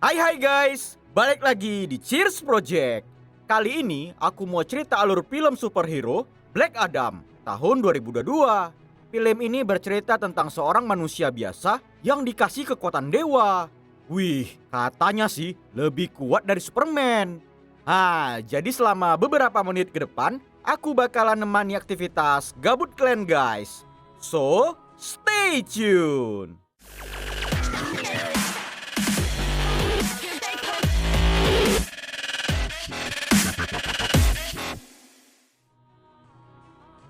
Hai guys, balik lagi di Cheers Project. Kali ini aku mau cerita alur film superhero Black Adam tahun 2022. Film ini bercerita tentang seorang manusia biasa yang dikasih kekuatan dewa. Wih, katanya sih lebih kuat dari Superman. Jadi selama beberapa menit ke depan aku bakalan nemani aktivitas gabut kalian guys. So, stay tune.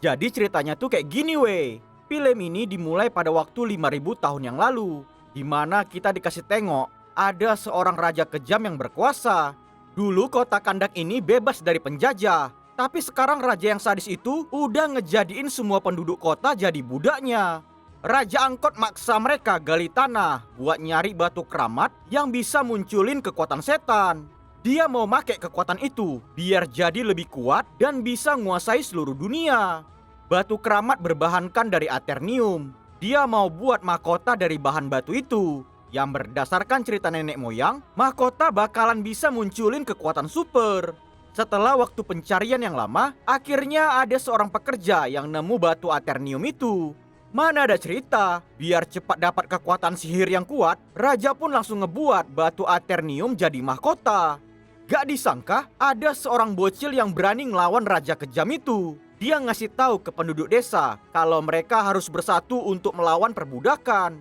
Jadi ceritanya tuh kayak gini weh. Film ini dimulai pada waktu 5000 tahun yang lalu, di mana kita dikasih tengok ada seorang raja kejam yang berkuasa. Dulu kota Kandak ini bebas dari penjajah, tapi sekarang raja yang sadis itu udah ngejadiin semua penduduk kota jadi budaknya. Raja Angkot maksa mereka gali tanah buat nyari batu keramat yang bisa munculin kekuatan setan. Dia mau pakai kekuatan itu biar jadi lebih kuat dan bisa nguasai seluruh dunia. Batu keramat berbahankan dari Aternium. Dia mau buat mahkota dari bahan batu itu. Yang berdasarkan cerita nenek moyang, mahkota bakalan bisa munculin kekuatan super. Setelah waktu pencarian yang lama, akhirnya ada seorang pekerja yang nemu batu Aternium itu. Mana ada cerita, biar cepat dapat kekuatan sihir yang kuat, raja pun langsung ngebuat batu Aternium jadi mahkota. Gak disangka ada seorang bocil yang berani ngelawan raja kejam itu. Dia ngasih tahu ke penduduk desa kalau mereka harus bersatu untuk melawan perbudakan.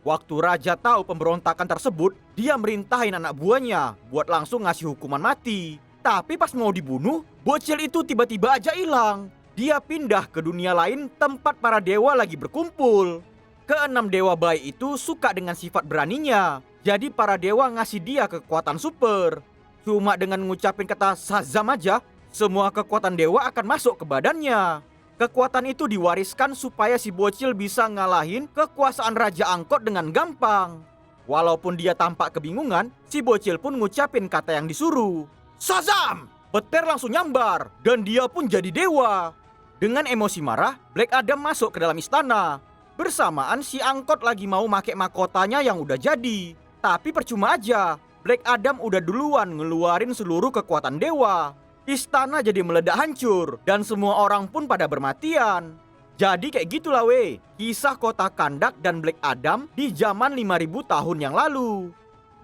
Waktu raja tahu pemberontakan tersebut, dia merintahin anak buahnya buat langsung ngasih hukuman mati. Tapi pas mau dibunuh, bocil itu tiba-tiba aja hilang. Dia pindah ke dunia lain tempat para dewa lagi berkumpul. Keenam dewa baik itu suka dengan sifat beraninya. Jadi para dewa ngasih dia kekuatan super. Cuma dengan ngucapin kata Shazam aja, semua kekuatan dewa akan masuk ke badannya. Kekuatan itu diwariskan supaya si bocil bisa ngalahin kekuasaan Raja Angkot dengan gampang. Walaupun dia tampak kebingungan, si bocil pun ngucapin kata yang disuruh. Shazam! Petir langsung nyambar dan dia pun jadi dewa. Dengan emosi marah, Black Adam masuk ke dalam istana. Bersamaan si Angkot lagi mau make mahkotanya yang udah jadi. Tapi percuma aja, Black Adam udah duluan ngeluarin seluruh kekuatan dewa. Istana jadi meledak hancur dan semua orang pun pada bermatian. Jadi kayak gitulah weh, kisah kota Kandak dan Black Adam di zaman 5000 tahun yang lalu.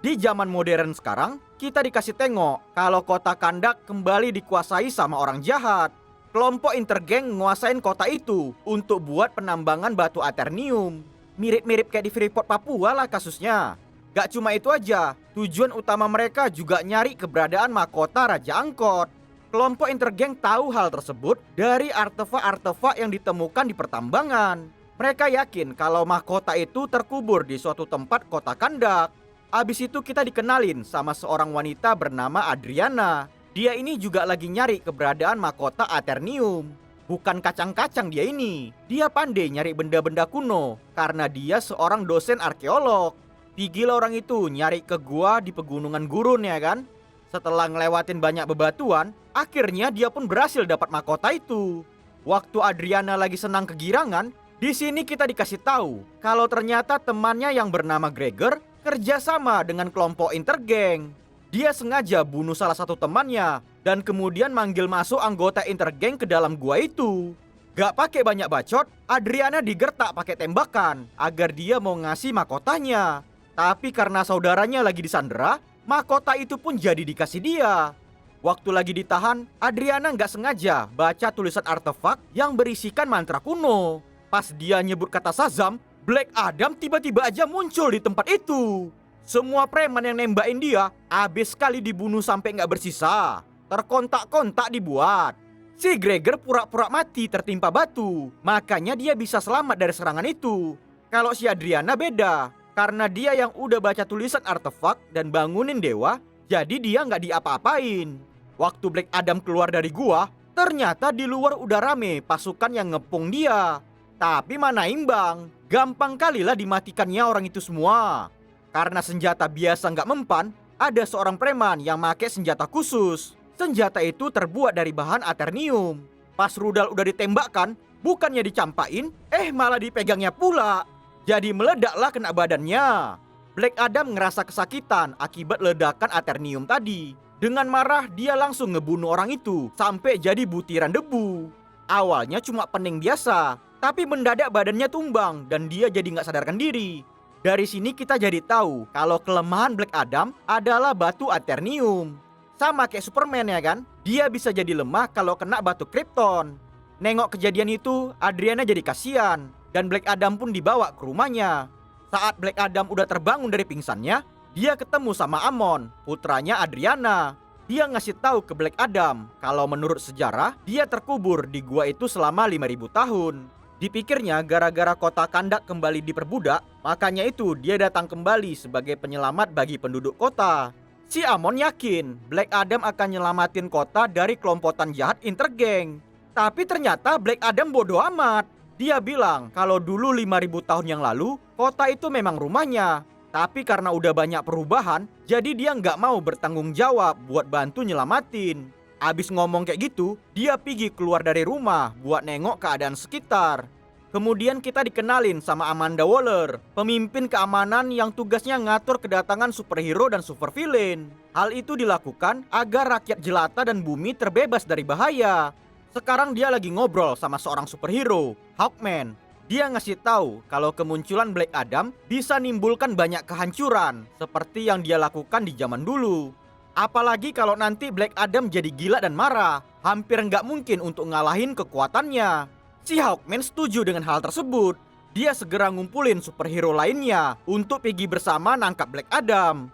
Di zaman modern sekarang, kita dikasih tengok kalau kota Kandak kembali dikuasai sama orang jahat. Kelompok intergeng nguasain kota itu untuk buat penambangan batu Aternium. Mirip-mirip kayak di Freeport Papua lah kasusnya. Gak cuma itu aja, tujuan utama mereka juga nyari keberadaan mahkota Raja Angkot. Kelompok intergeng tahu hal tersebut dari artefak-artefak yang ditemukan di pertambangan. Mereka yakin kalau mahkota itu terkubur di suatu tempat kota Kandak. Abis itu kita dikenalin sama seorang wanita bernama Adriana. Dia ini juga lagi nyari keberadaan mahkota Aternium. Bukan kacang-kacang dia ini. Dia pandai nyari benda-benda kuno karena dia seorang dosen arkeolog. Gila orang itu nyari ke gua di pegunungan gurun ya kan. Setelah ngelewatin banyak bebatuan, akhirnya dia pun berhasil dapat mahkota itu. Waktu Adriana lagi senang kegirangan, di sini kita dikasih tahu kalau ternyata temannya yang bernama Gregor kerjasama dengan kelompok intergeng. Dia sengaja bunuh salah satu temannya dan kemudian manggil masuk anggota intergeng ke dalam gua itu. Gak pakai banyak bacot, Adriana digertak pakai tembakan agar dia mau ngasih mahkotanya. Tapi karena saudaranya lagi disandera, mahkota itu pun jadi dikasih dia. Waktu lagi ditahan, Adriana nggak sengaja baca tulisan artefak yang berisikan mantra kuno. Pas dia nyebut kata Shazam, Black Adam tiba-tiba aja muncul di tempat itu. Semua preman yang nembakin dia abis sekali dibunuh sampai nggak bersisa. Terkontak-kontak dibuat. Si Gregor pura-pura mati tertimpa batu, makanya dia bisa selamat dari serangan itu. Kalau si Adriana beda. Karena dia yang udah baca tulisan artefak dan bangunin dewa, jadi dia nggak diapa-apain. Waktu Black Adam keluar dari gua, ternyata di luar udah rame pasukan yang ngepung dia. Tapi mana imbang, gampang kalilah dimatikannya orang itu semua. Karena senjata biasa nggak mempan, ada seorang preman yang make senjata khusus. Senjata itu terbuat dari bahan Aternium. Pas rudal udah ditembakkan, bukannya dicampain, malah dipegangnya pula. Jadi meledaklah kena badannya. Black Adam ngerasa kesakitan akibat ledakan Aternium tadi. Dengan marah, dia langsung ngebunuh orang itu sampai jadi butiran debu. Awalnya cuma pening biasa, tapi mendadak badannya tumbang dan dia jadi nggak sadarkan diri. Dari sini kita jadi tahu kalau kelemahan Black Adam adalah batu Aternium. Sama kayak Superman ya kan? Dia bisa jadi lemah kalau kena batu Krypton. Nengok kejadian itu, Adriana jadi kasihan dan Black Adam pun dibawa ke rumahnya. Saat Black Adam udah terbangun dari pingsannya, dia ketemu sama Amon, putranya Adriana. Dia ngasih tahu ke Black Adam kalau menurut sejarah dia terkubur di gua itu selama 5.000 tahun. Dipikirnya gara-gara kota Kandak kembali diperbudak, makanya itu dia datang kembali sebagai penyelamat bagi penduduk kota. Si Amon yakin Black Adam akan nyelamatin kota dari kelompokan jahat Intergang. Tapi ternyata Black Adam bodoh amat. Dia bilang kalau dulu 5.000 tahun yang lalu kota itu memang rumahnya. Tapi karena udah banyak perubahan, jadi dia nggak mau bertanggung jawab buat bantu nyelamatin. Abis ngomong kayak gitu, dia pergi keluar dari rumah buat nengok keadaan sekitar. Kemudian kita dikenalin sama Amanda Waller, pemimpin keamanan yang tugasnya ngatur kedatangan superhero dan supervillain. Hal itu dilakukan agar rakyat jelata dan bumi terbebas dari bahaya. Sekarang dia lagi ngobrol sama seorang superhero, Hawkman. Dia ngasih tahu kalau kemunculan Black Adam bisa nimbulkan banyak kehancuran seperti yang dia lakukan di zaman dulu. Apalagi kalau nanti Black Adam jadi gila dan marah, hampir nggak mungkin untuk ngalahin kekuatannya. Si Hawkman setuju dengan hal tersebut. Dia segera ngumpulin superhero lainnya untuk pergi bersama nangkap Black Adam.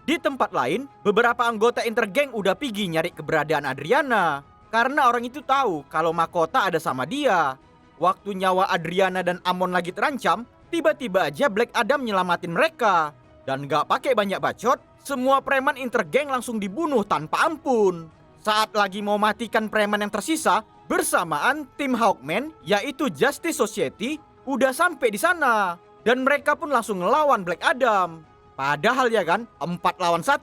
Di tempat lain, beberapa anggota Intergang udah pergi nyari keberadaan Adriana. Karena orang itu tahu kalau mahkota ada sama dia. Waktu nyawa Adriana dan Amon lagi terancam, tiba-tiba aja Black Adam nyelamatin mereka. Dan gak pakai banyak bacot, semua preman Intergang langsung dibunuh tanpa ampun. Saat lagi mau matikan preman yang tersisa, bersamaan tim Hawkman, yaitu Justice Society, udah sampai di sana. Dan mereka pun langsung ngelawan Black Adam. Padahal ya kan, 4 lawan 1.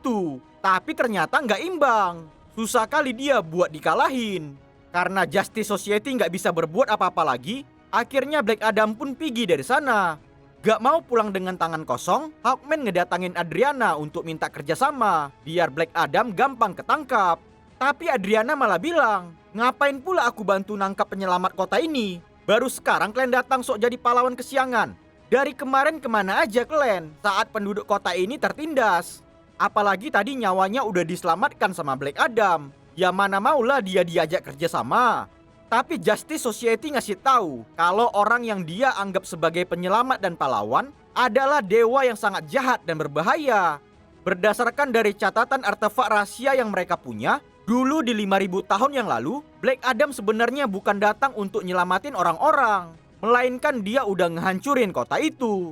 Tapi ternyata gak imbang. Susah kali dia buat dikalahin. Karena Justice Society nggak bisa berbuat apa-apa lagi, akhirnya Black Adam pun pergi dari sana. Gak mau pulang dengan tangan kosong, Hawkman ngedatangin Adriana untuk minta kerjasama, biar Black Adam gampang ketangkap. Tapi Adriana malah bilang, ngapain pula aku bantu nangkap penyelamat kota ini? Baru sekarang kalian datang sok jadi pahlawan kesiangan. Dari kemarin kemana aja kalian saat penduduk kota ini tertindas? Apalagi tadi nyawanya udah diselamatkan sama Black Adam. Ya mana maulah dia diajak kerjasama. Tapi Justice Society ngasih tahu kalau orang yang dia anggap sebagai penyelamat dan pahlawan adalah dewa yang sangat jahat dan berbahaya. Berdasarkan dari catatan artefak rahasia yang mereka punya, dulu di 5.000 tahun yang lalu, Black Adam sebenarnya bukan datang untuk nyelamatin orang-orang, melainkan dia udah ngehancurin kota itu.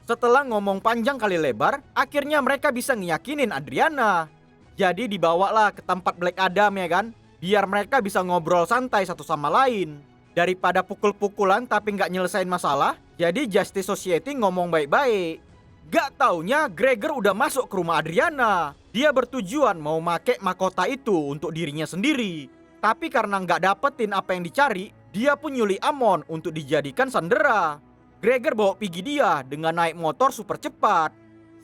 Setelah ngomong panjang kali lebar, akhirnya mereka bisa ngeyakinin Adriana. Jadi dibawalah ke tempat Black Adam ya kan, biar mereka bisa ngobrol santai satu sama lain. Daripada pukul-pukulan tapi nggak nyelesain masalah, jadi Justice Society ngomong baik-baik. Gak taunya Gregor udah masuk ke rumah Adriana. Dia bertujuan mau make mahkota itu untuk dirinya sendiri. Tapi karena nggak dapetin apa yang dicari, dia pun nyulik Amon untuk dijadikan sandera. Gregor bawa pergi dia dengan naik motor super cepat.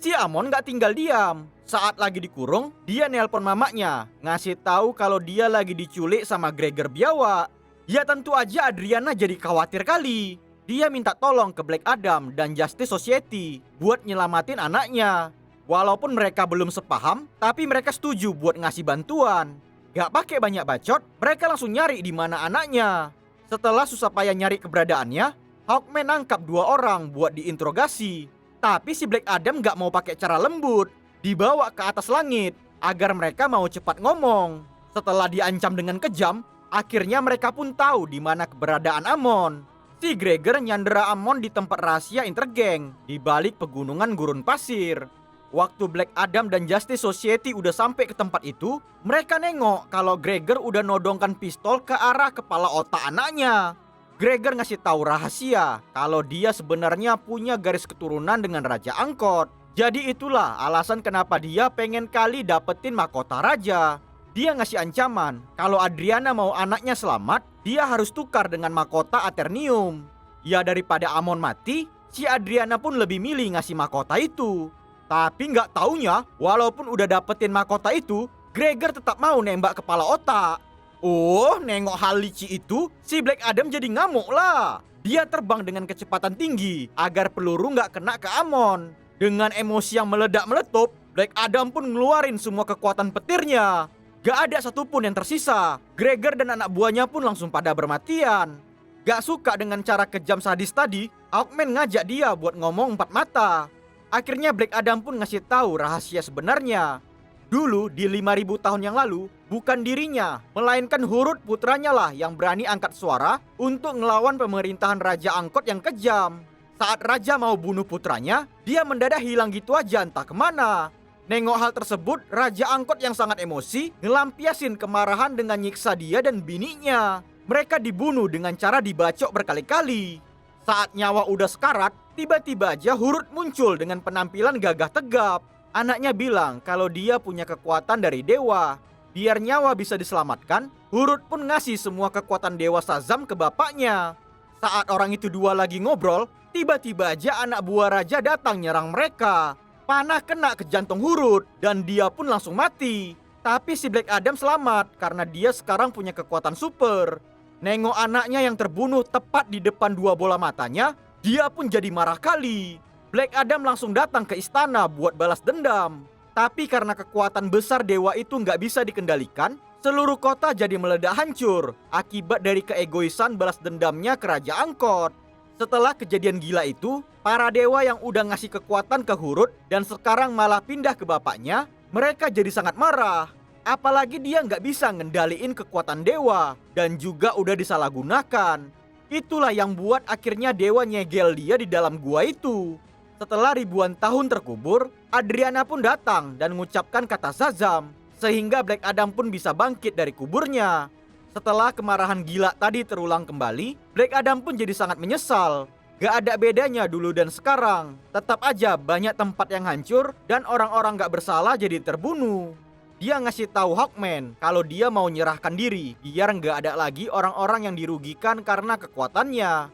Si Amon gak tinggal diam. Saat lagi dikurung, dia nelpon mamanya, ngasih tahu kalau dia lagi diculik sama Gregor biawak. Ya tentu aja Adriana jadi khawatir kali. Dia minta tolong ke Black Adam dan Justice Society buat nyelamatin anaknya. Walaupun mereka belum sepaham, tapi mereka setuju buat ngasih bantuan. Gak pakai banyak bacot, mereka langsung nyari di mana anaknya. Setelah susah payah nyari keberadaannya, Hawkman nangkap 2 orang buat diinterogasi. Tapi si Black Adam gak mau pakai cara lembut. Dibawa ke atas langit agar mereka mau cepat ngomong. Setelah diancam dengan kejam, akhirnya mereka pun tahu di mana keberadaan Amon. Si Gregor nyandera Amon di tempat rahasia Intergang di balik pegunungan gurun pasir. Waktu Black Adam dan Justice Society udah sampai ke tempat itu, mereka nengok kalau Gregor udah nodongkan pistol ke arah kepala otak anaknya. Gregor ngasih tahu rahasia kalau dia sebenarnya punya garis keturunan dengan Raja Angkot. Jadi itulah alasan kenapa dia pengen kali dapetin mahkota raja. Dia ngasih ancaman kalau Adriana mau anaknya selamat, dia harus tukar dengan mahkota Aternium. Ya daripada Amon mati, si Adriana pun lebih milih ngasih mahkota itu. Tapi nggak taunya, walaupun udah dapetin mahkota itu, Gregor tetap mau nembak kepala otak. Oh, nengok hal licik itu, si Black Adam jadi ngamuk lah. Dia terbang dengan kecepatan tinggi agar peluru nggak kena ke Amon. Dengan emosi yang meledak-meletup, Black Adam pun ngeluarin semua kekuatan petirnya. Gak ada satupun yang tersisa. Gregor dan anak buahnya pun langsung pada bermatian. Gak suka dengan cara kejam sadis tadi, Hawkman ngajak dia buat ngomong empat mata. Akhirnya Black Adam pun ngasih tahu rahasia sebenarnya. Dulu di 5.000 tahun yang lalu, bukan dirinya, melainkan Hurut putranya lah yang berani angkat suara untuk ngelawan pemerintahan Raja Angkot yang kejam. Saat Raja mau bunuh putranya, dia mendadak hilang gitu aja entah kemana. Nengok hal tersebut, Raja Angkot yang sangat emosi ngelampiasin kemarahan dengan nyiksa dia dan bininya. Mereka dibunuh dengan cara dibacok berkali-kali. Saat nyawa udah sekarat, tiba-tiba aja Hurut muncul dengan penampilan gagah tegap. Anaknya bilang kalau dia punya kekuatan dari dewa. Biar nyawa bisa diselamatkan, Hurut pun ngasih semua kekuatan dewa Shazam ke bapaknya. Saat orang itu dua lagi ngobrol, tiba-tiba aja anak buah raja datang nyerang mereka. Panah kena ke jantung Hurut dan dia pun langsung mati. Tapi si Black Adam selamat karena dia sekarang punya kekuatan super. Nengok anaknya yang terbunuh tepat di depan dua bola matanya, dia pun jadi marah kali. Black Adam langsung datang ke istana buat balas dendam. Tapi karena kekuatan besar dewa itu nggak bisa dikendalikan, seluruh kota jadi meledak hancur akibat dari keegoisan balas dendamnya ke Raja Angkot. Setelah kejadian gila itu, para dewa yang udah ngasih kekuatan ke Hurut dan sekarang malah pindah ke bapaknya, mereka jadi sangat marah. Apalagi dia nggak bisa ngendaliin kekuatan dewa dan juga udah disalahgunakan. Itulah yang buat akhirnya dewa nyegel dia di dalam gua itu. Setelah ribuan tahun terkubur, Adriana pun datang dan mengucapkan kata Shazam, sehingga Black Adam pun bisa bangkit dari kuburnya. Setelah kemarahan gila tadi terulang kembali, Black Adam pun jadi sangat menyesal. Gak ada bedanya dulu dan sekarang. Tetap aja banyak tempat yang hancur dan orang-orang gak bersalah jadi terbunuh. Dia ngasih tahu Hawkman kalau dia mau nyerahkan diri biar gak ada lagi orang-orang yang dirugikan karena kekuatannya.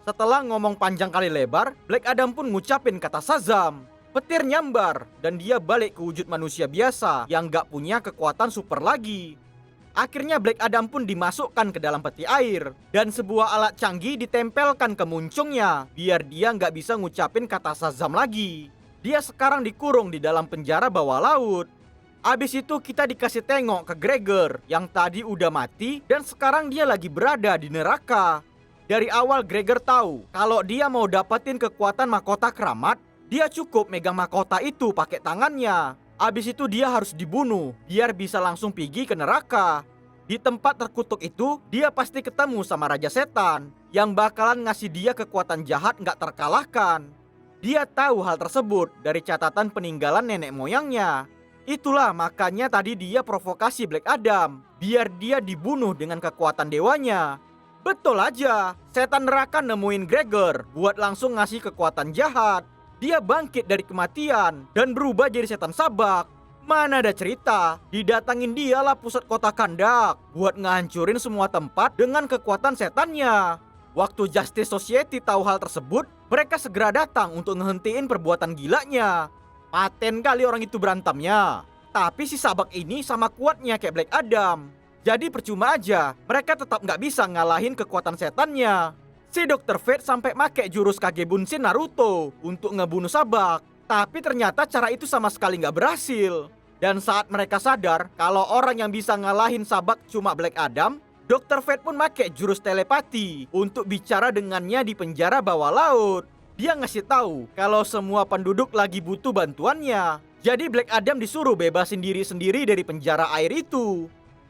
Setelah ngomong panjang kali lebar, Black Adam pun ngucapin kata Shazam. Petir nyambar dan dia balik ke wujud manusia biasa yang gak punya kekuatan super lagi. Akhirnya Black Adam pun dimasukkan ke dalam peti air dan sebuah alat canggih ditempelkan ke muncungnya biar dia nggak bisa ngucapin kata Shazam lagi. Dia sekarang dikurung di dalam penjara bawah laut. Abis itu kita dikasih tengok ke Gregor yang tadi udah mati dan sekarang dia lagi berada di neraka. Dari awal Gregor tahu kalau dia mau dapetin kekuatan mahkota keramat, dia cukup megang mahkota itu pakai tangannya. Abis itu dia harus dibunuh biar bisa langsung pergi ke neraka. Di tempat terkutuk itu dia pasti ketemu sama Raja Setan yang bakalan ngasih dia kekuatan jahat gak terkalahkan. Dia tahu hal tersebut dari catatan peninggalan nenek moyangnya. Itulah makanya tadi dia provokasi Black Adam biar dia dibunuh dengan kekuatan dewanya. Betul aja, setan neraka nemuin Gregor buat langsung ngasih kekuatan jahat. Dia bangkit dari kematian dan berubah jadi setan sabak. Mana ada cerita, didatangin dialah pusat kota Kandak buat ngancurin semua tempat dengan kekuatan setannya. Waktu Justice Society tahu hal tersebut, mereka segera datang untuk ngehentiin perbuatan gilanya. Paten kali orang itu berantemnya. Tapi si sabak ini sama kuatnya kayak Black Adam. Jadi percuma aja, mereka tetap nggak bisa ngalahin kekuatan setannya. Si Dr. Fate sampai make jurus Kage Bunshin Naruto untuk ngebunuh sabak. Tapi ternyata cara itu sama sekali nggak berhasil. Dan saat mereka sadar kalau orang yang bisa ngalahin sabak cuma Black Adam, Dr. Fate pun make jurus telepati untuk bicara dengannya di penjara bawah laut. Dia ngasih tahu kalau semua penduduk lagi butuh bantuannya. Jadi Black Adam disuruh bebasin diri sendiri dari penjara air itu.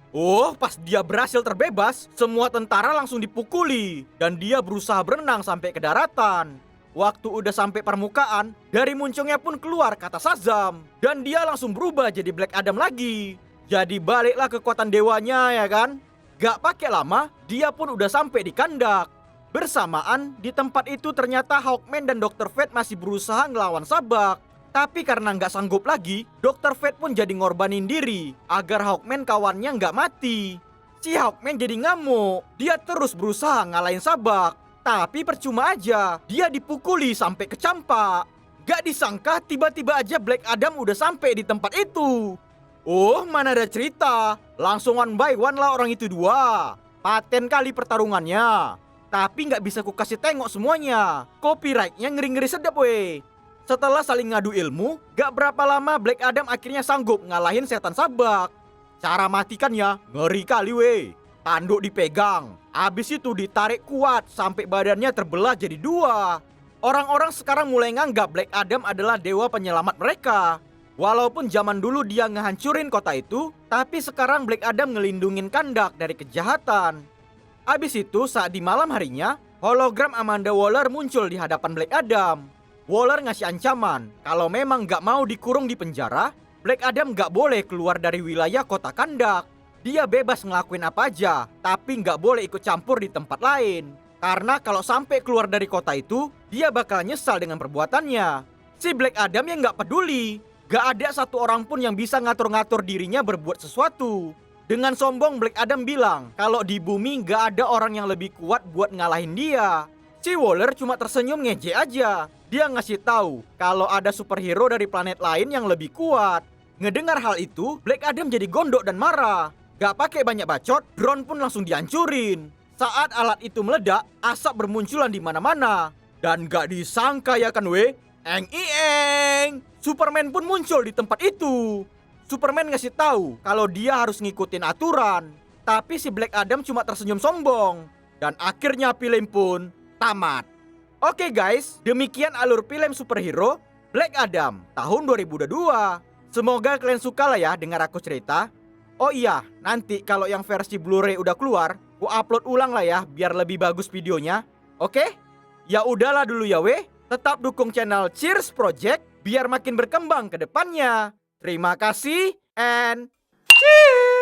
Oh, pas dia berhasil terbebas, semua tentara langsung dipukuli dan dia berusaha berenang sampai ke daratan. Waktu udah sampai permukaan, dari muncungnya pun keluar kata Shazam dan dia langsung berubah jadi Black Adam lagi. Jadi baliklah kekuatan dewanya ya kan. Gak pakai lama, dia pun udah sampai di Kandak. Bersamaan, di tempat itu ternyata Hawkman dan Dr. Fate masih berusaha ngelawan sabak. Tapi karena nggak sanggup lagi, Dr. Fate pun jadi ngorbanin diri agar Hawkman kawannya nggak mati. Si Hawkman jadi ngamuk, dia terus berusaha ngalahin sabak. Tapi percuma aja, dia dipukuli sampai kecampak. Gak disangka tiba-tiba aja Black Adam udah sampai di tempat itu. Oh, mana ada cerita. Langsung one by one lah orang itu dua. Paten kali pertarungannya. Tapi gak bisa ku kasih tengok semuanya. Copyrightnya ngeri-ngeri sedap weh. Setelah saling ngadu ilmu, gak berapa lama Black Adam akhirnya sanggup ngalahin setan sabak. Cara matikannya ngeri kali weh. Tanduk dipegang, abis itu ditarik kuat sampai badannya terbelah jadi dua. Orang-orang sekarang mulai nganggap Black Adam adalah dewa penyelamat mereka. Walaupun zaman dulu dia ngehancurin kota itu, tapi sekarang Black Adam ngelindungin Kandak dari kejahatan. Abis itu saat di malam harinya, hologram Amanda Waller muncul di hadapan Black Adam. Waller ngasih ancaman, kalau memang gak mau dikurung di penjara, Black Adam gak boleh keluar dari wilayah kota Kandak. Dia bebas ngelakuin apa aja, tapi gak boleh ikut campur di tempat lain. Karena kalau sampai keluar dari kota itu, dia bakal nyesal dengan perbuatannya. Si Black Adam yang gak peduli. Gak ada satu orang pun yang bisa ngatur-ngatur dirinya berbuat sesuatu. Dengan sombong Black Adam bilang kalau di bumi gak ada orang yang lebih kuat buat ngalahin dia. Si Waller cuma tersenyum ngejek aja. Dia ngasih tahu kalau ada superhero dari planet lain yang lebih kuat. Ngedengar hal itu, Black Adam jadi gondok dan marah. Gak pakai banyak bacot, drone pun langsung dihancurin. Saat alat itu meledak, asap bermunculan di mana-mana. Dan gak disangka ya kan weh, eng. Superman pun muncul di tempat itu. Superman ngasih tahu kalau dia harus ngikutin aturan. Tapi si Black Adam cuma tersenyum sombong. Dan akhirnya film pun tamat. Oke guys, demikian alur film superhero Black Adam tahun 2022. Semoga kalian suka lah ya dengar aku cerita. Oh iya, nanti kalau yang versi Blu-ray udah keluar, ku upload ulang lah ya biar lebih bagus videonya. Oke? Ya udahlah dulu ya weh. Tetap dukung channel Cheers Project biar makin berkembang ke depannya. Terima kasih and cheers!